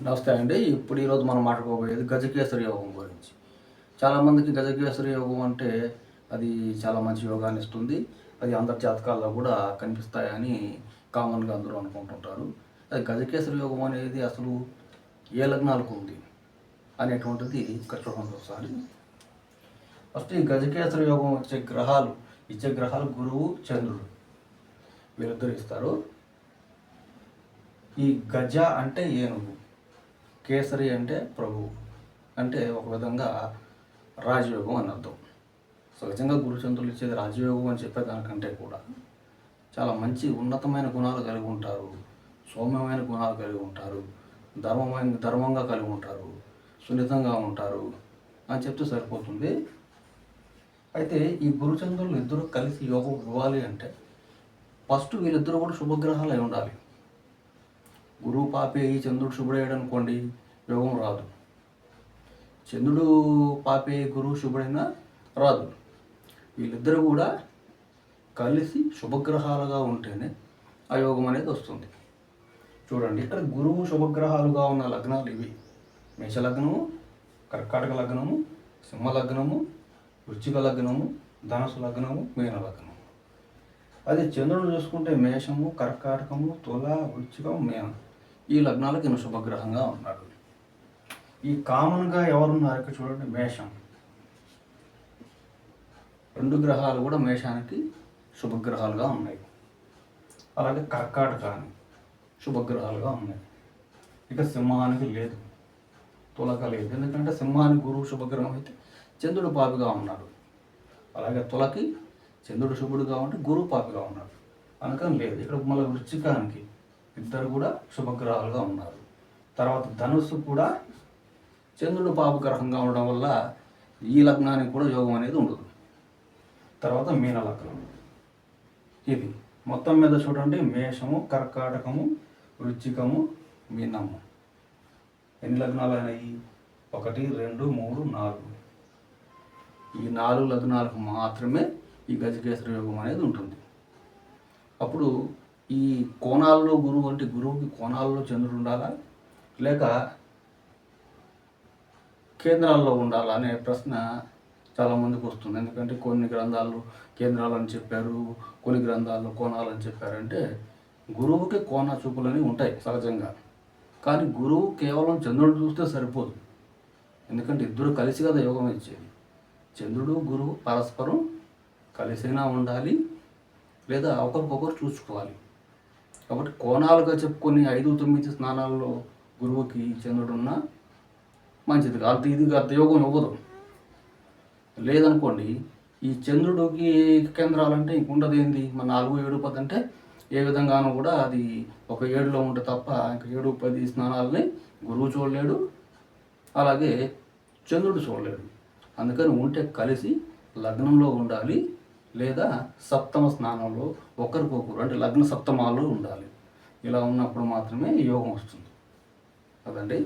నమస్తే అండి. ఈరోజు మనం మాట్లాడుకోబోయేది గజకేసరి యోగం గురించి. చాలామందికి గజకేసరి యోగం అంటే అది చాలా మంచి యోగాన్ని ఇస్తుంది. అది అందరి జాతకాల్లో కూడా కనిపిస్తాయని కామన్‌గా అందరూ అనుకుంటుంటారు. అది గజకేసరి యోగం అనేది అసలు ఏ లగ్నాలకు ఉంది అనేటువంటిది ఇక్కడ చూడండి ఒకసారి. ఫస్ట్ ఈ గజకేసరి యోగం ఇచ్చే గ్రహాలు గురువు, చంద్రుడు వీళ్ళిద్దరు ఇస్తారు. ఈ గజ అంటే ఏనుగు, కేసరి అంటే ప్రభు, అంటే ఒక విధంగా రాజయోగం అని అర్థం. సహజంగా గురుచంద్రులు ఇచ్చేది రాజయోగం అని చెప్పేదానికంటే కూడా చాలా మంచి ఉన్నతమైన గుణాలు కలిగి ఉంటారు, సౌమ్యమైన గుణాలు కలిగి ఉంటారు, ధర్మంగా కలిగి ఉంటారు, సున్నితంగా ఉంటారు అని చెప్తే సరిపోతుంది. అయితే ఈ గురుచంద్రులు ఇద్దరు కలిసి యోగం ఇవ్వాలి అంటే ఫస్ట్ వీళ్ళిద్దరూ కూడా శుభగ్రహాలు అయి ఉండాలి. గురువు పాపే ఈ చంద్రుడు శుభుడయ్యాడు అనుకోండి, యోగం రాదు. చంద్రుడు పాపే గురువు శుభుడైనా రాదు. వీళ్ళిద్దరూ కూడా కలిసి శుభగ్రహాలుగా ఉంటేనే ఆ యోగం అనేది వస్తుంది. చూడండి, ఇక్కడ గురువు శుభగ్రహాలుగా ఉన్న లగ్నాలు ఇవి: మేష లగ్నము, కర్కాటక లగ్నము, సింహ లగ్నము, వృశ్చిక లగ్నము, ధనుసు లగ్నము, మీన లగ్నము. అదే చంద్రుడు చూసుకుంటే మేషము, కర్కాటకము, తుల, వృశ్చికం, మీనం ఈ లగ్నాలకు ఈయన శుభగ్రహంగా ఉన్నాడు. ఈ కామన్గా ఎవరున్నారు ఇక్కడ చూడండి, మేషం. రెండు గ్రహాలు కూడా మేషానికి శుభగ్రహాలుగా ఉన్నాయి. అలాగే కర్కాటకానికి శుభగ్రహాలుగా ఉన్నాయి. ఇక సింహానికి లేదు, తులక లేదు. ఎందుకంటే సింహానికి గురువు శుభగ్రహం అయితే చంద్రుడు పాపిగా ఉన్నాడు. అలాగే తులకి చంద్రుడు శుభుడుగా ఉంటే గురువు పాపిగా ఉన్నాడు, అందుకని లేదు. ఇక్కడ మళ్ళీ వృశ్చికానికి ఇద్దరు కూడా శుభగ్రహాలుగా ఉన్నారు. తర్వాత ధనుస్సు కూడా చంద్రుడు పాపగ్రహంగా ఉండడం వల్ల ఈ లగ్నానికి కూడా యోగం అనేది ఉండదు. తర్వాత మీన లగ్నం. ఇది మొత్తం మీద చూడండి, మేషము, కర్కాటకము, వృశ్చికము, మీనము. ఎన్ని లగ్నాలు అయినాయి? 1, 2, 3, 4. ఈ 4 లగ్నాలకు మాత్రమే ఈ గజకేసరి యోగం అనేది ఉంటుంది. అప్పుడు ఈ కోణాల్లో గురువు అంటే గురువుకి కోణాల్లో చంద్రుడు ఉండాలా లేక కేంద్రాల్లో ఉండాలా అనే ప్రశ్న చాలామందికి వస్తుంది. ఎందుకంటే కొన్ని గ్రంథాల్లో కేంద్రాలని చెప్పారు, కొన్ని గ్రంథాల్లో కోణాలని చెప్పారంటే గురువుకి కోణ చూపులని ఉంటాయి సహజంగా. కానీ గురువు కేవలం చంద్రుడు చూస్తే సరిపోదు, ఎందుకంటే ఇద్దరు కలిసి కదా యోగం ఇచ్చేది. చంద్రుడు గురువు పరస్పరం కలిసైనా ఉండాలి, లేదా ఒకరికొకరు చూసుకోవాలి. కాబట్టి కోణాలుగా చెప్పుకొని 5, 9 స్నానాల్లో గురువుకి చంద్రుడు ఉన్నా మంచిది కాదు. ఇది యోగం ఇవ్వదు. లేదనుకోండి, ఈ చంద్రుడికి కేంద్రాలంటే ఇంకుండదు. ఏంది మన 4, 7, 10 అంటే ఏ విధంగానూ కూడా అది ఒక 7లో ఉంటే తప్ప ఇంకా 7, 10 స్నానాలని గురువు చూడలేడు, అలాగే చంద్రుడు చూడలేడు. అందుకని ఉంటే కలిసి లగ్నంలో ఉండాలి, లేదా సప్తమ స్నానంలో ఒకరికొకరు అంటే లగ్న సప్తమాలు ఉండాలి. ఇలా ఉన్నప్పుడు మాత్రమే యోగం వస్తుంది కదండి.